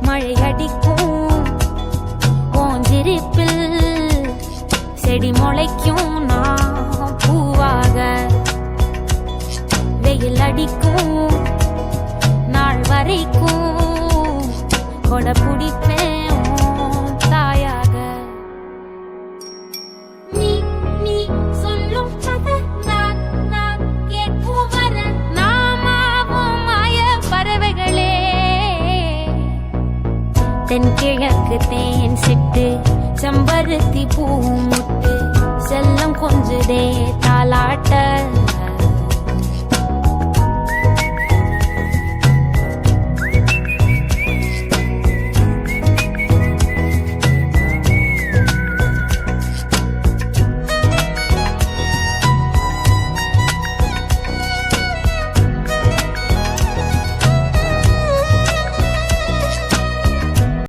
மழை அடிக்கும் ஓஞ்சிரிப்பில் செடி முளைக்கும் நான் பூவாக வெயில் அடிக்கும் நாள் வரைக்கும் கொடை பிடிப்பேன் தாயாக நீ நீ சொல்லும் கதை நான் நான் கேட்கும் வர நாமாவும் மாய பறவைகளே தென்கிழக்கு தேன் சிட்டு செம்பருத்தி பூ முட்டு செல்லம் கொஞ்சதே தாலாட்ட